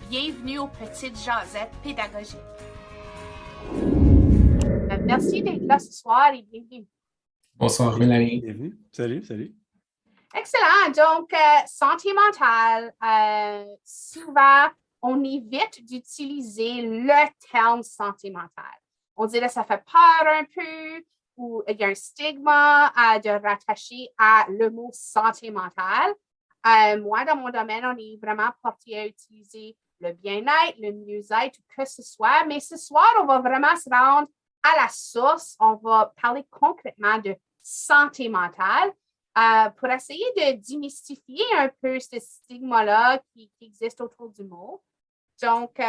Bienvenue aux Petites Jasettes pédagogiques. Merci d'être là ce soir et bienvenue. Bonsoir, Mélanie. Bienvenue. Salut, salut. Excellent. Donc, santé mentale, souvent, on évite d'utiliser le terme santé mentale. On dirait que ça fait peur un peu ou il y a un stigma de rattacher à le mot santé mentale. Moi, dans mon domaine, on est vraiment porté à utiliser le bien-être, le mieux-être, que ce soit. Mais ce soir, on va vraiment se rendre à la source. On va parler concrètement de santé mentale pour essayer de démystifier un peu ce stigma-là qui existe autour du mot. Donc,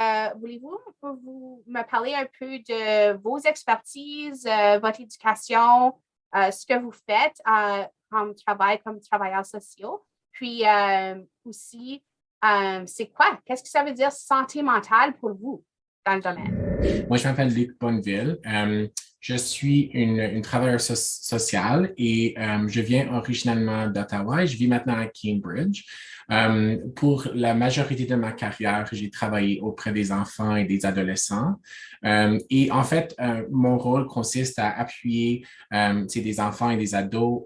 voulez-vous me parler un peu de vos expertises, votre éducation, ce que vous faites comme travailleurs sociaux? Puis aussi, c'est quoi? Qu'est-ce que ça veut dire santé mentale pour vous dans le domaine? Moi, je m'appelle Luc Bonneville. Je suis une travailleuse sociale et je viens originalement d'Ottawa et je vis maintenant à Cambridge. Pour la majorité de ma carrière, j'ai travaillé auprès des enfants et des adolescents. Et en fait, mon rôle consiste à appuyer des enfants et des ados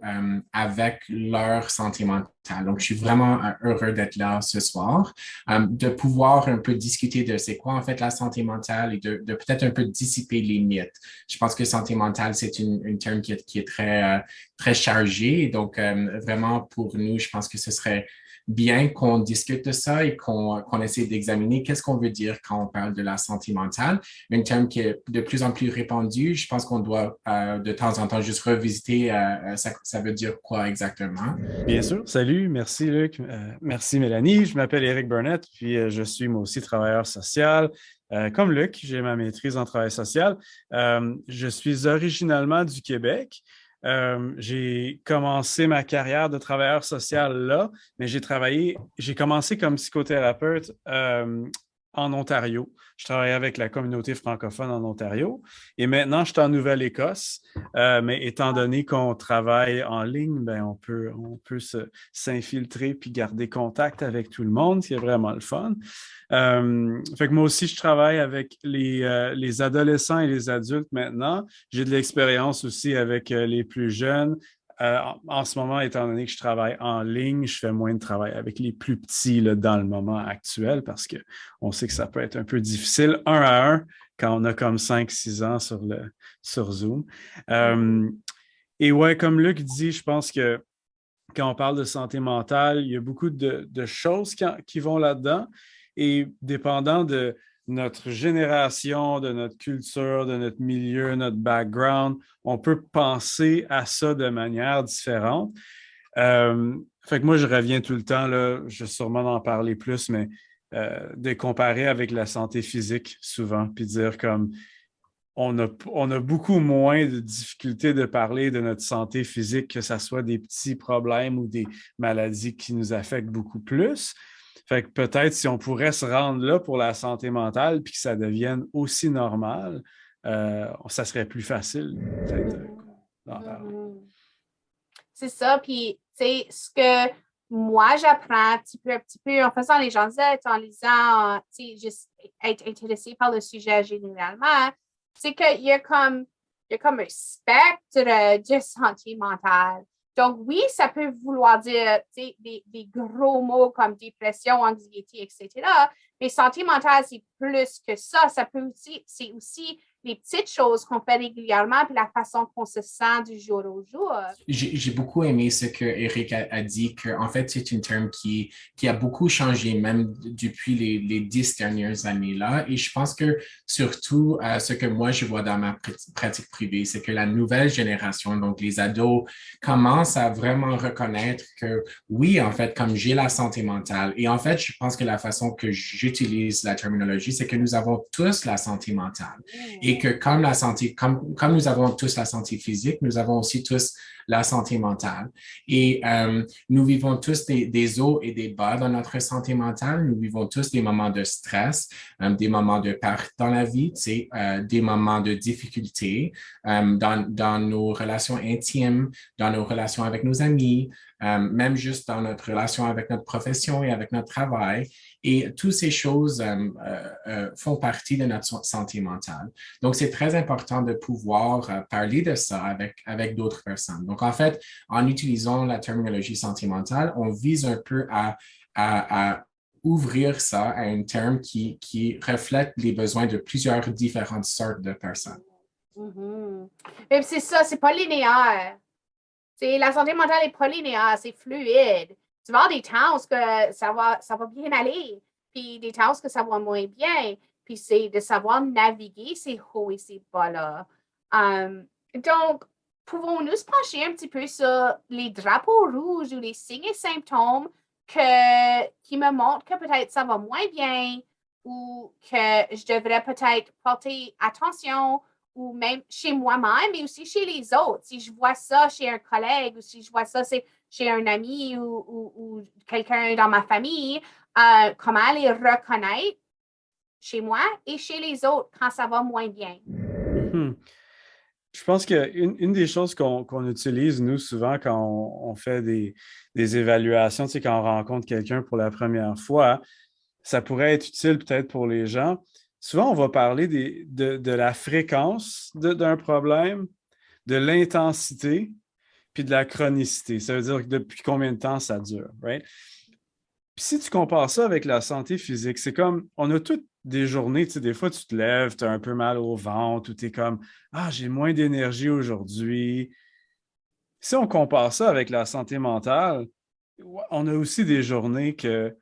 avec leur santé mentale. Donc, je suis vraiment heureux d'être là ce soir, de pouvoir un peu discuter de c'est quoi en fait la santé mentale et de peut-être un peu dissiper les mythes. Je pense que santé mentale, c'est une terme qui est très chargé. Donc, vraiment, pour nous, je pense que ce serait bien qu'on discute de ça et qu'on essaie d'examiner qu'est-ce qu'on veut dire quand on parle de la santé mentale. Un terme qui est de plus en plus répandu. Je pense qu'on doit de temps en temps juste revisiter ça veut dire quoi exactement. Bien sûr. Salut, merci Luc. Merci Mélanie. Je m'appelle Éric Burnett, puis je suis moi aussi travailleur social. Comme Luc, j'ai ma maîtrise en travail social. Je suis originalement du Québec. J'ai commencé ma carrière de travailleur social là, mais j'ai commencé comme psychothérapeute en Ontario. Je travaillais avec la communauté francophone en Ontario et maintenant je suis en Nouvelle-Écosse. Mais étant donné qu'on travaille en ligne, ben on peut s'infiltrer puis garder contact avec tout le monde, c'est vraiment le fun. Fait que moi aussi, je travaille avec les adolescents et les adultes maintenant. J'ai de l'expérience aussi avec les plus jeunes. En ce moment, étant donné que je travaille en ligne, je fais moins de travail avec les plus petits là, dans le moment actuel parce qu'on sait que ça peut être un peu difficile, un à un, quand on a comme 5-6 ans sur Zoom. Et ouais, comme Luc dit, je pense que quand on parle de santé mentale, il y a beaucoup de choses qui vont là-dedans. Et dépendant de notre génération, de notre culture, de notre milieu, notre background, on peut penser à ça de manière différente. Fait que moi, je reviens tout le temps, là, je vais sûrement en parler plus, mais de comparer avec la santé physique souvent, puis dire comme on a beaucoup moins de difficultés de parler de notre santé physique, que ce soit des petits problèmes ou des maladies qui nous affectent beaucoup plus. Fait que peut-être si on pourrait se rendre là pour la santé mentale puis que ça devienne aussi normal, ça serait plus facile, peut-être, d'en parler. C'est ça, puis tu sais, ce que moi j'apprends un petit peu en faisant les jasettes, en lisant, tu sais, juste être intéressé par le sujet généralement, c'est qu'il y a comme un spectre de santé mentale. Donc, oui, ça peut vouloir dire des gros mots comme dépression, anxiété, etc. Mais santé mentale, c'est plus que ça. C'est aussi les petites choses qu'on fait régulièrement puis la façon qu'on se sent du jour au jour. J'ai beaucoup aimé ce que Eric a dit, que en fait, c'est une terme qui a beaucoup changé, même depuis les 10 dernières années-là. Et je pense que surtout, ce que moi, je vois dans ma pratique privée, c'est que la nouvelle génération, donc les ados, commencent à vraiment reconnaître que oui, en fait, comme j'ai la santé mentale, et en fait, je pense que la façon que j'utilise la terminologie, c'est que nous avons tous la santé mentale. Et que comme la santé, comme nous avons tous la santé physique, nous avons aussi tous la santé mentale. Et nous vivons tous des hauts et des bas dans notre santé mentale. Nous vivons tous des moments de stress, des moments de perte dans la vie, des moments de difficulté dans nos relations intimes, dans nos relations avec nos amis, même juste dans notre relation avec notre profession et avec notre travail. Et toutes ces choses font partie de notre santé mentale. Donc, c'est très important de pouvoir parler de ça avec d'autres personnes. Donc, en fait, en utilisant la terminologie santé mentale, on vise un peu à ouvrir ça à un terme qui reflète les besoins de plusieurs différentes sortes de personnes. Mm-hmm. Et c'est ça, c'est pas linéaire. La santé mentale est pas linéaire, c'est fluide. Tu vas avoir des temps où ça va bien aller, puis des temps où ça va moins bien. Puis c'est de savoir naviguer ces hauts et ces bas-là. Donc, pouvons-nous se pencher un petit peu sur les drapeaux rouges ou les signes et symptômes qui me montrent que peut-être ça va moins bien ou que je devrais peut-être porter attention ou même chez moi-même, mais aussi chez les autres. Si je vois ça chez un collègue ou si je vois ça chez un ami ou quelqu'un dans ma famille, comment les reconnaître chez moi et chez les autres quand ça va moins bien. Mm-hmm. Je pense qu'une des choses qu'on utilise, nous, souvent, quand on fait des évaluations, tu sais, quand on rencontre quelqu'un pour la première fois, ça pourrait être utile peut-être pour les gens. Souvent, on va parler de la fréquence d'un problème, de l'intensité, puis de la chronicité. Ça veut dire depuis combien de temps ça dure, right? Puis si tu compares ça avec la santé physique, c'est comme, on a toutes des journées, tu sais, des fois tu te lèves, tu as un peu mal au ventre, ou tu es comme, ah, j'ai moins d'énergie aujourd'hui. Si on compare ça avec la santé mentale, on a aussi des journées que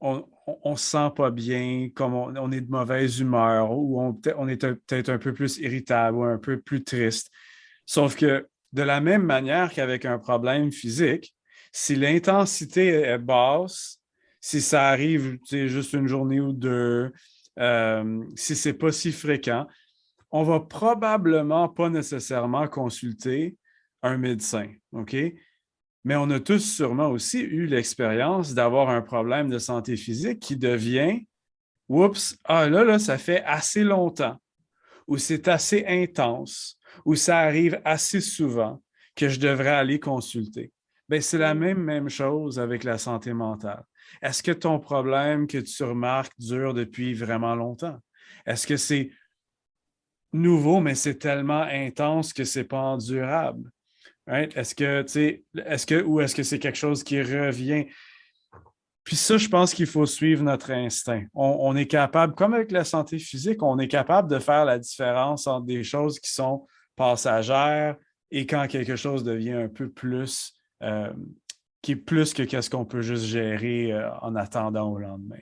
on se sent pas bien, comme on est de mauvaise humeur, ou on est peut-être un peu plus irritable ou un peu plus triste. Sauf que de la même manière qu'avec un problème physique, si l'intensité est basse, si ça arrive juste une journée ou deux, si c'est pas si fréquent, on va probablement pas nécessairement consulter un médecin, OK? Mais on a tous sûrement aussi eu l'expérience d'avoir un problème de santé physique qui devient, oups, ah là, ça fait assez longtemps, ou c'est assez intense, ou ça arrive assez souvent que je devrais aller consulter. Bien, c'est la même chose avec la santé mentale. Est-ce que ton problème que tu remarques dure depuis vraiment longtemps? Est-ce que c'est nouveau, mais c'est tellement intense que c'est pas endurable? Right? Ou est-ce que c'est quelque chose qui revient? Puis ça, je pense qu'il faut suivre notre instinct. On est capable, comme avec la santé physique, on est capable de faire la différence entre des choses qui sont passagères et quand quelque chose devient un peu plus, qui est plus que qu'est-ce qu'on peut juste gérer en attendant au lendemain.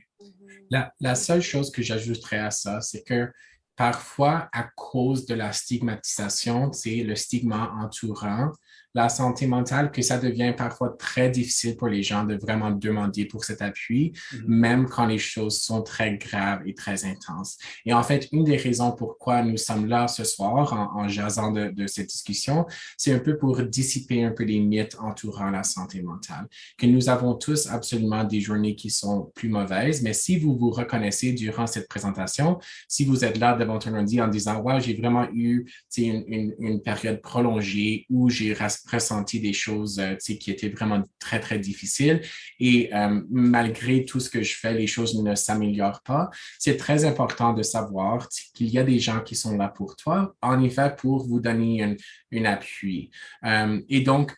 La seule chose que j'ajouterais à ça, c'est que parfois, à cause de la stigmatisation, c'est le stigma entourant la santé mentale, que ça devient parfois très difficile pour les gens de vraiment demander pour cet appui, même quand les choses sont très graves et très intenses. Et en fait, une des raisons pourquoi nous sommes là ce soir en jasant de cette discussion, c'est un peu pour dissiper un peu les mythes entourant la santé mentale, que nous avons tous absolument des journées qui sont plus mauvaises, mais si vous vous reconnaissez durant cette présentation, si vous êtes là devant un lundi en disant, ouais, j'ai vraiment eu une période prolongée où j'ai ressenti des choses qui étaient vraiment très, très difficiles et malgré tout ce que je fais, les choses ne s'améliorent pas. C'est très important de savoir qu'il y a des gens qui sont là pour toi, en effet, pour vous donner un appui. Et donc,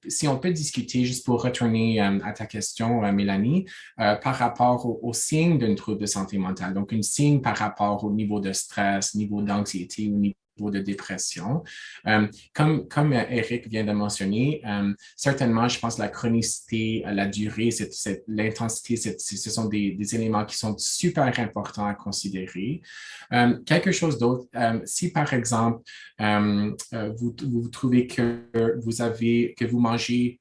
si on peut discuter, juste pour retourner à ta question, Mélanie, par rapport aux signes d'un trouble de santé mentale. Donc, un signe par rapport au niveau de stress, niveau d'anxiété ou niveau de dépression. Comme Eric vient de mentionner, certainement, je pense la chronicité, la durée, l'intensité, ce sont des éléments qui sont super importants à considérer. Quelque chose d'autre, si par exemple, vous trouvez que vous mangez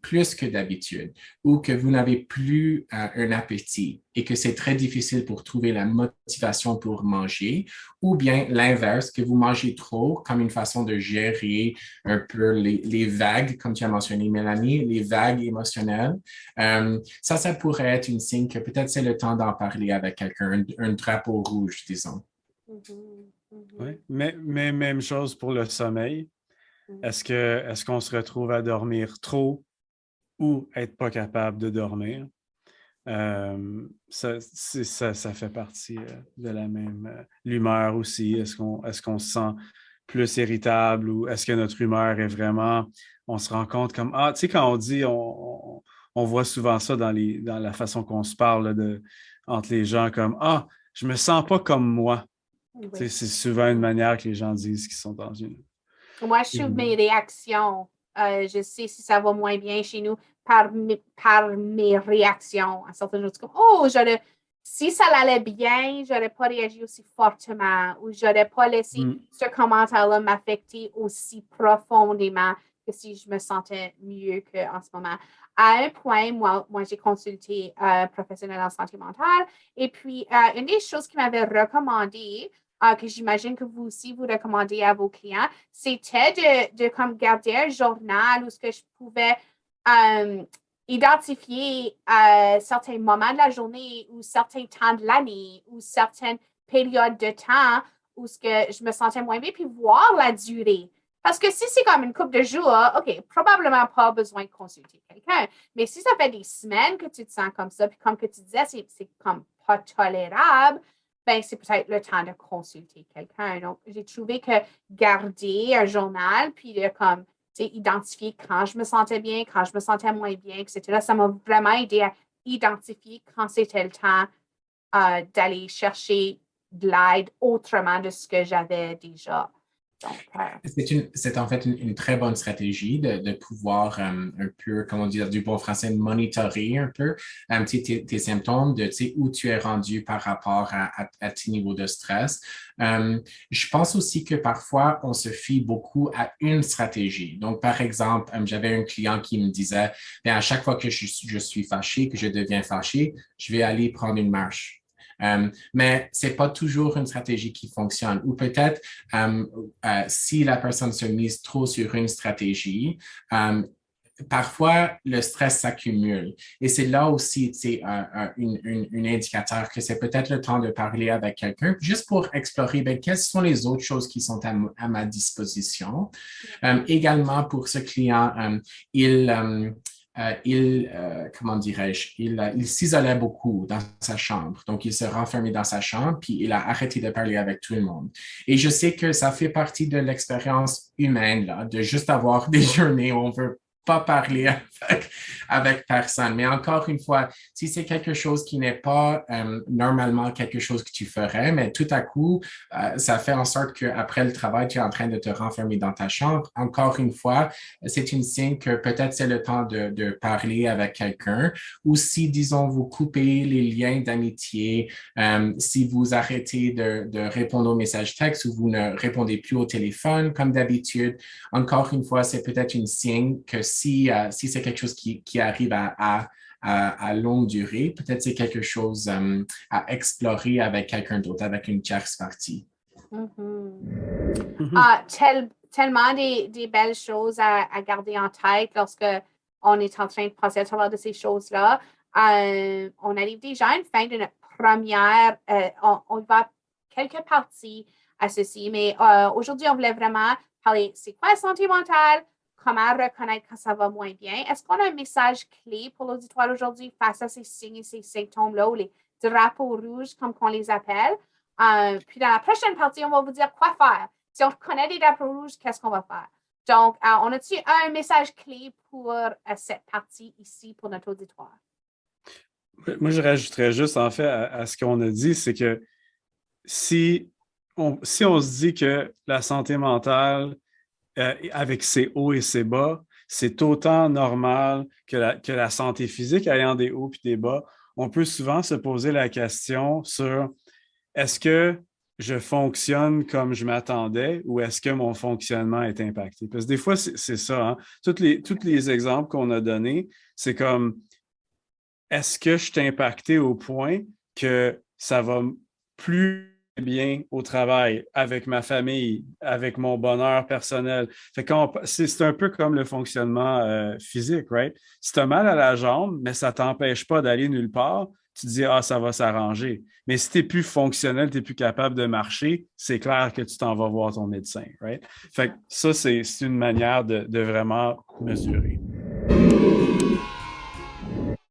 plus que d'habitude, ou que vous n'avez plus un appétit et que c'est très difficile pour trouver la motivation pour manger, ou bien l'inverse, que vous mangez trop comme une façon de gérer un peu les vagues, comme tu as mentionné, Mélanie, les vagues émotionnelles. Ça pourrait être une signe que peut-être c'est le temps d'en parler avec quelqu'un, un drapeau rouge, disons. Oui, mais même chose pour le sommeil. Est-ce qu'on se retrouve à dormir trop ou être pas capable de dormir? Ça fait partie de la même... l'humeur aussi. Est-ce qu'on se sent plus irritable ou est-ce que notre humeur est vraiment... On se rend compte comme... Ah, tu sais, quand on dit... On voit souvent ça dans la façon qu'on se parle entre les gens comme Ah, je me sens pas comme moi. Oui. C'est souvent une manière que les gens disent qu'ils sont dans une... Moi, je suis mes réactions. Je sais si ça va moins bien chez nous par mes réactions. À certaines choses, comme, oh, si ça allait bien, j'aurais pas réagi aussi fortement ou j'aurais pas laissé ce commentaire-là m'affecter aussi profondément que si je me sentais mieux qu'en ce moment. À un point, moi j'ai consulté un professionnel en santé mentale et puis une des choses qu'il m'avait recommandé, que j'imagine que vous aussi vous recommandez à vos clients, c'était de comme garder un journal où ce que je pouvais identifier certains moments de la journée ou certains temps de l'année ou certaines périodes de temps où ce que je me sentais moins bien, puis voir la durée. Parce que si c'est comme une couple de jours, OK, probablement pas besoin de consulter quelqu'un. Mais si ça fait des semaines que tu te sens comme ça, puis comme que tu disais, c'est comme pas tolérable, ben c'est peut-être le temps de consulter quelqu'un. Donc, j'ai trouvé que garder un journal, puis de comme, tu sais, identifier quand je me sentais bien, quand je me sentais moins bien, etc., ça m'a vraiment aidé à identifier quand c'était le temps d'aller chercher de l'aide autrement de ce que j'avais déjà. Donc, c'est en fait une très bonne stratégie de pouvoir un peu, comment dire du bon français, monitorer un peu tes symptômes, de où tu es rendu par rapport à tes niveaux de stress. Je pense aussi que parfois, on se fie beaucoup à une stratégie. Donc, par exemple, j'avais un client qui me disait, bien, à chaque fois que je suis fâché, que je deviens fâché, je vais aller prendre une marche. Mais c'est pas toujours une stratégie qui fonctionne. Ou peut-être si la personne se mise trop sur une stratégie, parfois, le stress s'accumule. Et c'est là aussi un indicateur que c'est peut-être le temps de parler avec quelqu'un, juste pour explorer bien, quelles sont les autres choses qui sont à ma disposition. Également, pour ce client, comment dirais-je, il s'isolait beaucoup dans sa chambre. Donc, il se renfermait dans sa chambre, puis il a arrêté de parler avec tout le monde. Et je sais que ça fait partie de l'expérience humaine, là, de juste avoir des journées où on veut pas parler avec personne. Mais encore une fois, si c'est quelque chose qui n'est pas normalement quelque chose que tu ferais, mais tout à coup, ça fait en sorte qu'après le travail, tu es en train de te renfermer dans ta chambre. Encore une fois, c'est une signe que peut-être c'est le temps de parler avec quelqu'un. Ou si, disons, vous coupez les liens d'amitié, si vous arrêtez de répondre aux messages textes ou vous ne répondez plus au téléphone comme d'habitude, encore une fois, c'est peut-être une signe que si c'est quelque chose qui arrive à longue durée, peut-être c'est quelque chose à explorer avec quelqu'un d'autre, avec une tierce partie. Tellement des belles choses à garder en tête lorsque on est en train de passer à travers de ces choses-là. On arrive déjà à une fin de notre première, on va quelques parties à ceci, mais aujourd'hui, on voulait vraiment parler, c'est quoi la santé mentale? Comment reconnaître quand ça va moins bien? Est-ce qu'on a un message clé pour l'auditoire aujourd'hui face à ces signes et ces symptômes-là ou les drapeaux rouges, comme qu'on les appelle? Puis dans la prochaine partie, on va vous dire quoi faire. Si on reconnaît des drapeaux rouges, qu'est-ce qu'on va faire? Donc, on a-tu un message clé pour cette partie ici pour notre auditoire? Moi, je rajouterais juste, en fait, à ce qu'on a dit, c'est que si on se dit que la santé mentale, avec ses hauts et ses bas, c'est autant normal que la santé physique ayant des hauts et des bas. On peut souvent se poser la question sur est-ce que je fonctionne comme je m'attendais ou est-ce que mon fonctionnement est impacté? Parce que des fois, c'est ça. Hein? Tous les exemples qu'on a donnés, c'est comme est-ce que je suis impacté au point que ça va plus bien au travail, avec ma famille, avec mon bonheur personnel. Fait que c'est un peu comme le fonctionnement physique, right? Si tu as mal à la jambe, mais ça ne t'empêche pas d'aller nulle part, tu te dis, ah, ça va s'arranger. Mais si tu n'es plus fonctionnel, tu n'es plus capable de marcher, c'est clair que tu t'en vas voir ton médecin, right? Fait que ça, c'est une manière de vraiment mesurer.